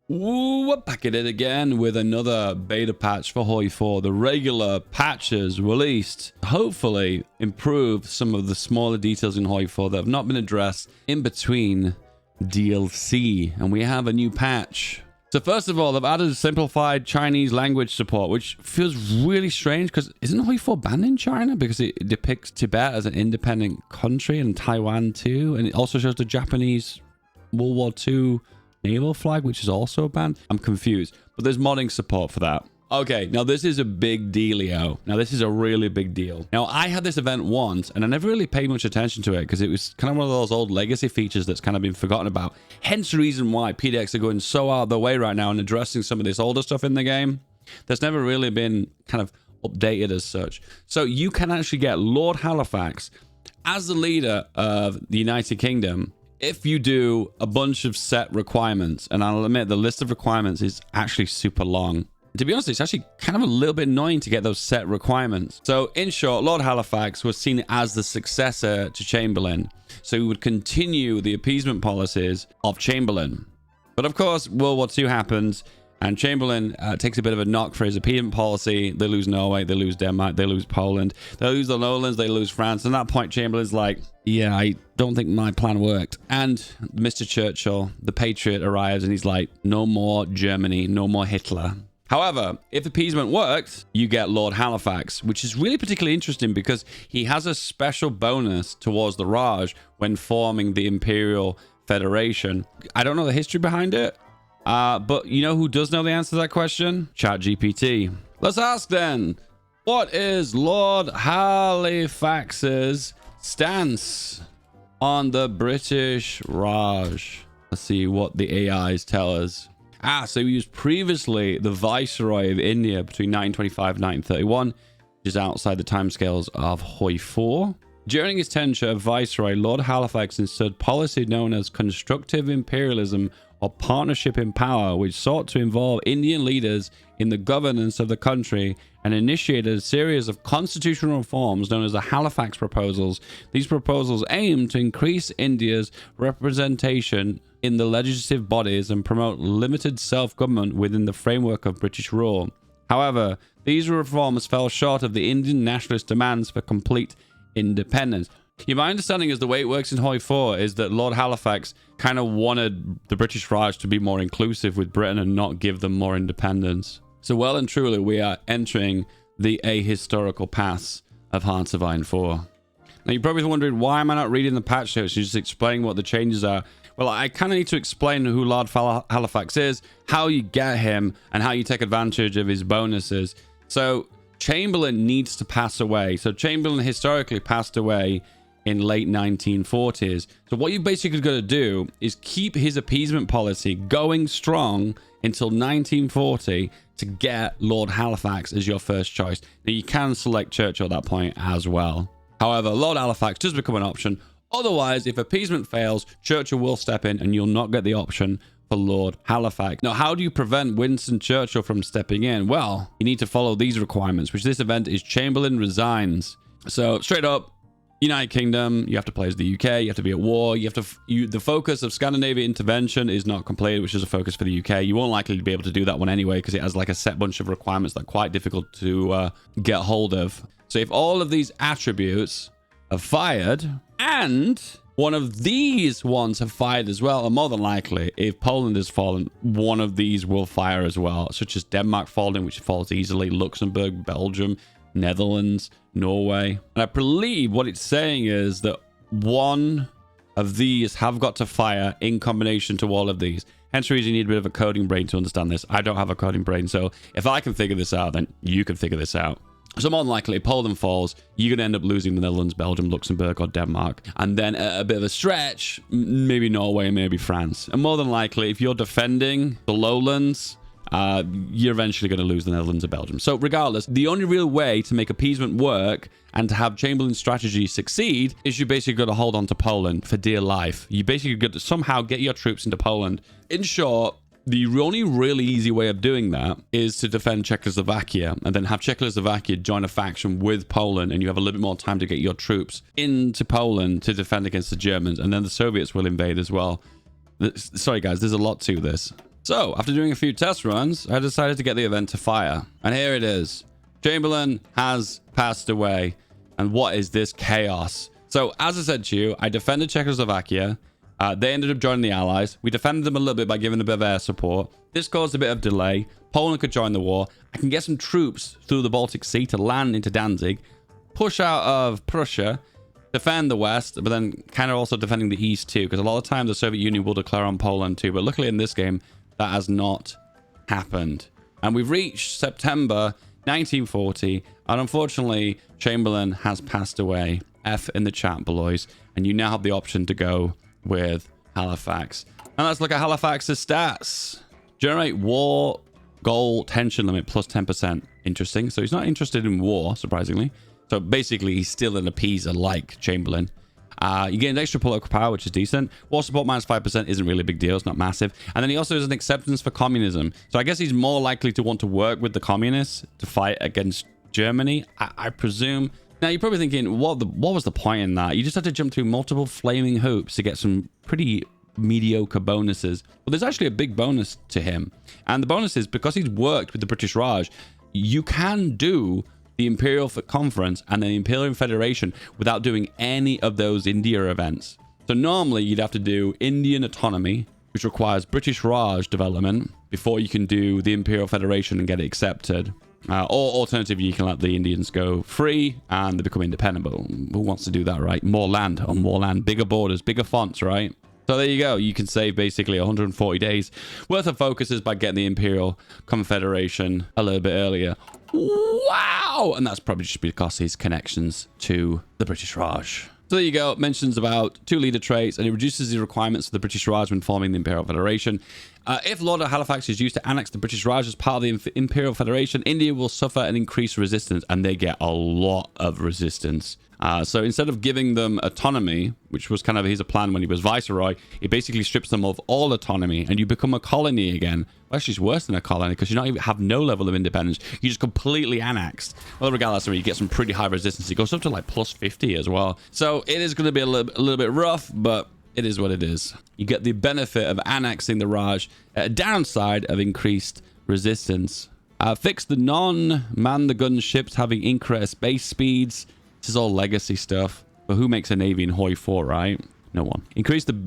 Ooh, we're back at it again with another beta patch for Hoi 4. The regular patches released hopefully improve some of the smaller details in Hoi 4 that have not been addressed in between DLC. And we have a new patch. So first of all, they've added simplified Chinese language support, which feels really strange because isn't Hoi 4 banned in China? Because it depicts Tibet as an independent country and Taiwan too. And it also shows the Japanese World War II naval flag, which is also banned. I'm confused, but there's modding support for that. Okay, now this is a big dealio. Now this is a really big deal. Now I had this event once and I never really paid much attention to it because it was kind of one of those old legacy features that's kind of been forgotten about. Hence the reason why PDX are going so out of the way right now and addressing some of this older stuff in the game that's never really been kind of updated as such. So you can actually get Lord Halifax as the leader of the United Kingdom if you do a bunch of set requirements. And I'll admit the list of requirements is actually super long. To be honest, it's actually kind of a little bit annoying to get those set requirements. So in short, Lord Halifax was seen as the successor to Chamberlain. So he would continue the appeasement policies of Chamberlain. But of course, World War II happens and Chamberlain takes a bit of a knock for his appeasement policy. They lose Norway, they lose Denmark, they lose Poland, they lose the Lowlands, they lose France. And at that point, Chamberlain's like, yeah, I don't think my plan worked. And Mr. Churchill, the patriot, arrives and he's like, no more Germany, no more Hitler. However, if appeasement worked, you get Lord Halifax, which is really particularly interesting because he has a special bonus towards the Raj when forming the Imperial Federation. I don't know the history behind it, but you know who does know the answer to that question? ChatGPT. Let's ask then, what is Lord Halifax's stance on the British Raj? Let's see what the AIs tell us. So he was previously the Viceroy of India between 1925 and 1931, which is outside the timescales of Hoi 4. During his tenure as Viceroy, Lord Halifax instilled policy known as constructive imperialism or partnership in power, which sought to involve Indian leaders in the governance of the country and initiated a series of constitutional reforms known as the Halifax Proposals. These proposals aimed to increase India's representation in the legislative bodies and promote limited self-government within the framework of British rule. However, these reforms fell short of the Indian nationalist demands for complete independence. Yeah, my understanding is the way it works in Hoi 4 is that Lord Halifax kind of wanted the British Raj to be more inclusive with Britain and not give them more independence. So well and truly, we are entering the ahistorical paths of Hearts of Iron 4. Now, you're probably wondering, why am I not reading the patch notes and just explaining what the changes are? Well, I kind of need to explain who Lord Halifax is, how you get him, and how you take advantage of his bonuses. So Chamberlain needs to pass away. So Chamberlain historically passed away in late 1940s. So what you basically got to do is keep his appeasement policy going strong until 1940 to get Lord Halifax as your first choice. Now, you can select Churchill at that point as well. However, Lord Halifax does become an option. Otherwise, if appeasement fails, Churchill will step in and you'll not get the option for Lord Halifax. Now, how do you prevent Winston Churchill from stepping in? Well, you need to follow these requirements, which this event is Chamberlain resigns. So straight up, United Kingdom, you have to play as the UK, you have to be at war, the focus of Scandinavia intervention is not completed, which is a focus for the UK. You won't likely be able to do that one anyway because it has like a set bunch of requirements that are quite difficult to get hold of. So if all of these attributes are fired and one of these ones have fired as well, and more than likely, if Poland has fallen, one of these will fire as well, such as Denmark falling, which falls easily, Luxembourg, Belgium, Netherlands, Norway. And I believe what it's saying is that one of these have got to fire in combination to all of these. Hence the reason you need a bit of a coding brain to understand this. I don't have a coding brain, so if I can figure this out, then you can figure this out. So more than likely, if Poland falls, you're going to end up losing the Netherlands, Belgium, Luxembourg, or Denmark. And then at a bit of a stretch, maybe Norway, maybe France. And more than likely, if you're defending the lowlands, you're eventually going to lose the Netherlands or Belgium. So regardless, the only real way to make appeasement work and to have Chamberlain's strategy succeed is you basically got to hold on to Poland for dear life. You basically got to somehow get your troops into Poland. In short, the only really easy way of doing that is to defend Czechoslovakia and then have Czechoslovakia join a faction with Poland, and you have a little bit more time to get your troops into Poland to defend against the Germans, and then the Soviets will invade as well. Sorry guys, there's a lot to this. So after doing a few test runs, I decided to get the event to fire. And here it is. Chamberlain has passed away. And what is this chaos? So as I said to you, I defended Czechoslovakia. They ended up joining the Allies. We defended them a little bit by giving a bit of air support. This caused a bit of delay. Poland could join the war. I can get some troops through the Baltic Sea to land into Danzig, push out of Prussia, defend the West, but then kind of also defending the East too, because a lot of times the Soviet Union will declare on Poland too. But luckily in this game, that has not happened. And we've reached September 1940, and unfortunately, Chamberlain has passed away. F in the chat, boys. And you now have the option to go with Halifax. And let's look at Halifax's stats. Generate war goal tension limit plus 10%. Interesting. So he's not interested in war, surprisingly. So basically, he's still an appeaser like Chamberlain. You get an extra political power, which is decent. War support minus 5% isn't really a big deal. It's not massive. And then he also has an acceptance for communism. So I guess he's more likely to want to work with the communists to fight against Germany, I presume. Now, you're probably thinking, what was the point in that? You just had to jump through multiple flaming hoops to get some pretty mediocre bonuses. But there's actually a big bonus to him. And the bonus is because he's worked with the British Raj, you can do the Imperial Conference and then the Imperial Federation without doing any of those India events. So normally you'd have to do Indian autonomy, which requires British Raj development before you can do the Imperial Federation and get it accepted. Or alternatively, you can let the Indians go free and they become independent. But who wants to do that, right? More land on more land, bigger borders, bigger fonts, right? So there you go. You can save basically 140 days worth of focuses by getting the Imperial Confederation a little bit earlier. Wow! And that's probably just because his connections to the British Raj. So there you go. It mentions about 2 leader traits, and it reduces the requirements for the British Raj when forming the Imperial Federation. If Lord of Halifax is used to annex the British Raj as part of the Imperial Federation, India will suffer an increased resistance, and they get a lot of resistance. So instead of giving them autonomy, which was kind of his plan when he was viceroy, it basically strips them of all autonomy, and you become a colony again. Well, actually, it's worse than a colony because you don't even have no level of independence. You just completely annexed. Well, regardless, you get some pretty high resistance. It goes up to like plus 50 as well. So it is going to be a little bit rough, but it is what it is. You get the benefit of annexing the Raj at a downside of increased resistance. Fix the non-man-the-gun ships having incorrect space speeds. This is all legacy stuff. But who makes a navy in Hoi 4, right? No one. Increase the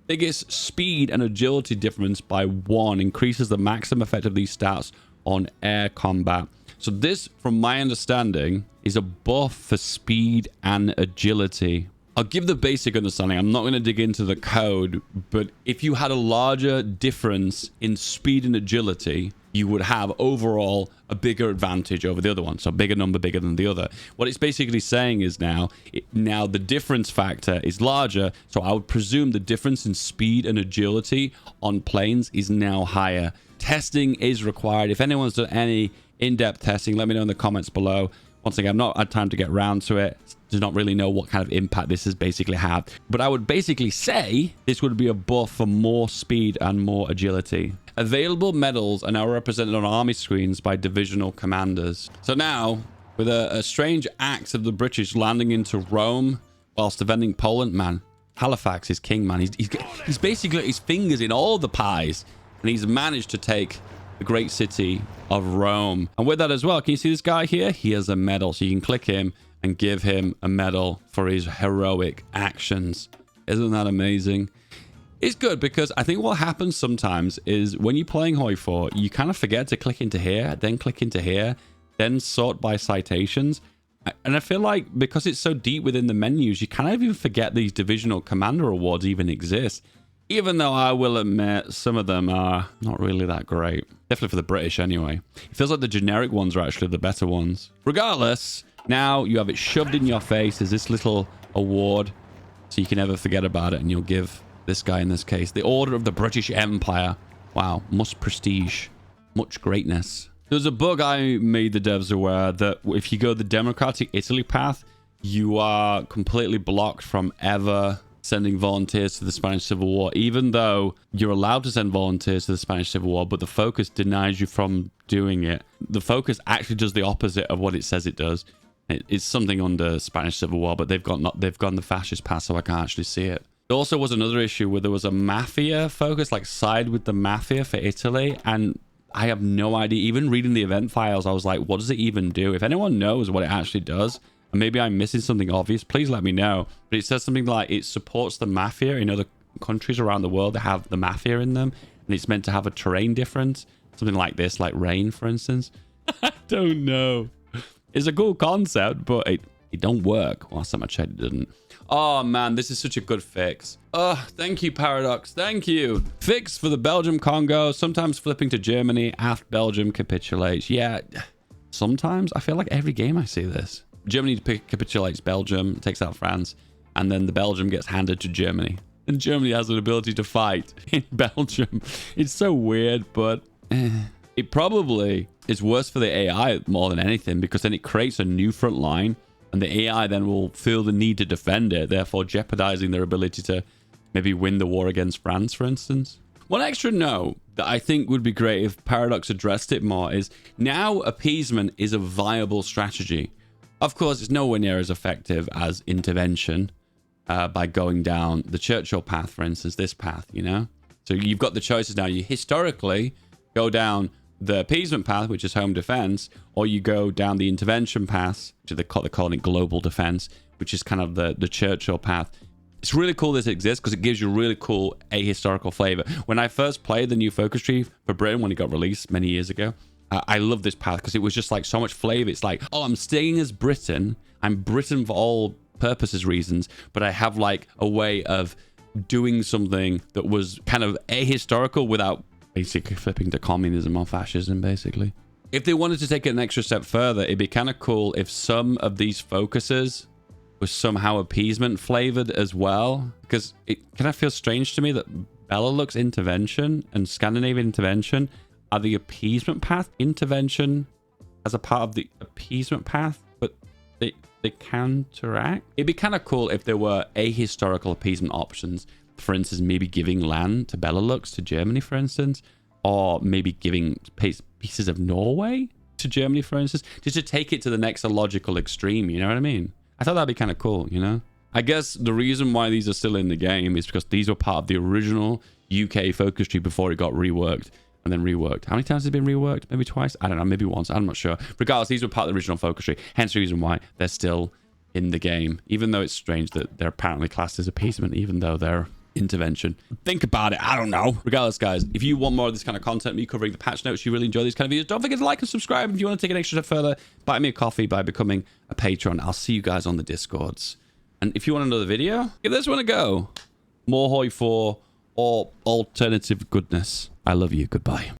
biggest speed and agility difference by 1. Increases the maximum effect of these stats on air combat. So this, from my understanding, is a buff for speed and agility. I'll give the basic understanding. I'm not going to dig into the code, but if you had a larger difference in speed and agility, you would have overall a bigger advantage over the other one. So bigger number, bigger than the other. What it's basically saying is now the difference factor is larger. So I would presume the difference in speed and agility on planes is now higher. Testing is required. If anyone's done any in-depth testing, let me know in the comments below. Once again, I've not had time to get around to it. Do not really know what kind of impact this has basically had. But I would basically say this would be a buff for more speed and more agility. Available medals are now represented on army screens by divisional commanders. So now, with a strange act of the British landing into Rome whilst defending Poland, man, Halifax is king, man. He's basically got his fingers in all the pies. And he's managed to take the great city of Rome. And with that as well, can you see this guy here? He has a medal. So you can click him and give him a medal for his heroic actions. Isn't that amazing? It's good because I think what happens sometimes is when you're playing Hoi 4, you kind of forget to click into here, then click into here, then sort by citations. And I feel like because it's so deep within the menus, you kind of even forget these divisional commander awards even exist. Even though I will admit some of them are not really that great. Definitely for the British anyway. It feels like the generic ones are actually the better ones. Regardless, now you have it shoved in your face as this little award. So you can never forget about it, and you'll give this guy in this case the Order of the British Empire. Wow, much prestige, much greatness. There's a bug I made the devs aware that if you go the Democratic Italy path, you are completely blocked from ever sending volunteers to the Spanish Civil War, even though you're allowed to send volunteers to the Spanish Civil War, but the focus denies you from doing it. The focus actually does the opposite of what it says it does. It's something under Spanish Civil War, but they've gone the fascist path, so I can't actually see it. There also was another issue where there was a mafia focus, like side with the mafia for Italy. And I have no idea. Even reading the event files, I was like, what does it even do? If anyone knows what it actually does, and maybe I'm missing something obvious, please let me know. But it says something like it supports the mafia in other countries around the world that have the mafia in them. And it's meant to have a terrain difference. Something like this, like rain, for instance. I don't know. It's a cool concept, but it don't work. Last time I checked, it didn't. Oh, man, this is such a good fix. Oh, thank you, Paradox. Thank you. Fix for the Belgium-Congo. Sometimes flipping to Germany after Belgium capitulates. Yeah, sometimes. I feel like every game I see this. Germany capitulates Belgium, takes out France, and then the Belgium gets handed to Germany. And Germany has an ability to fight in Belgium. It's so weird, but it probably is worse for the AI more than anything, because then it creates a new front line. And the AI then will feel the need to defend it, therefore jeopardizing their ability to maybe win the war against France, for instance. One extra note that I think would be great if Paradox addressed it more is now appeasement is a viable strategy. Of course, it's nowhere near as effective as intervention by going down the Churchill path, for instance, this path, you know? So you've got the choices now. You historically go down the appeasement path, which is home defense, or you go down the intervention path, which they're calling it global defense, which is kind of the Churchill path. It's really cool this exists because it gives you really cool ahistorical flavor. When I first played the new focus tree for Britain, when it got released many years ago, I love this path because it was just like so much flavor. It's like, oh, I'm staying as Britain. I'm Britain for all purposes, reasons, but I have like a way of doing something that was kind of ahistorical without basically flipping to communism or fascism, basically. If they wanted to take it an extra step further, it'd be kind of cool if some of these focuses were somehow appeasement flavored as well. Because it kind of feels strange to me that Benelux intervention and Scandinavian intervention are the appeasement path intervention as a part of the appeasement path, but they counteract. It'd be kind of cool if there were ahistorical appeasement options. For instance, maybe giving land to Benelux, to Germany, for instance, or maybe giving pieces of Norway to Germany, for instance, just to take it to the next logical extreme, you know what I mean? I thought that'd be kind of cool, you know? I guess the reason why these are still in the game is because these were part of the original UK focus tree before it got reworked and then reworked. How many times has it been reworked? Maybe twice? I don't know, maybe once. I'm not sure. Regardless, these were part of the original focus tree, hence the reason why they're still in the game, even though it's strange that they're apparently classed as appeasement, even though they're intervention. Think about it. I don't know. Regardless, guys, if you want more of this kind of content, me covering the patch notes, you really enjoy these kind of videos, don't forget to like and subscribe. If you want to take an extra step further, buy me a coffee by becoming a patron. I'll see you guys on the Discords. And if you want another video, give this one a go. More Hoi 4 or alternative goodness. I love you. Goodbye.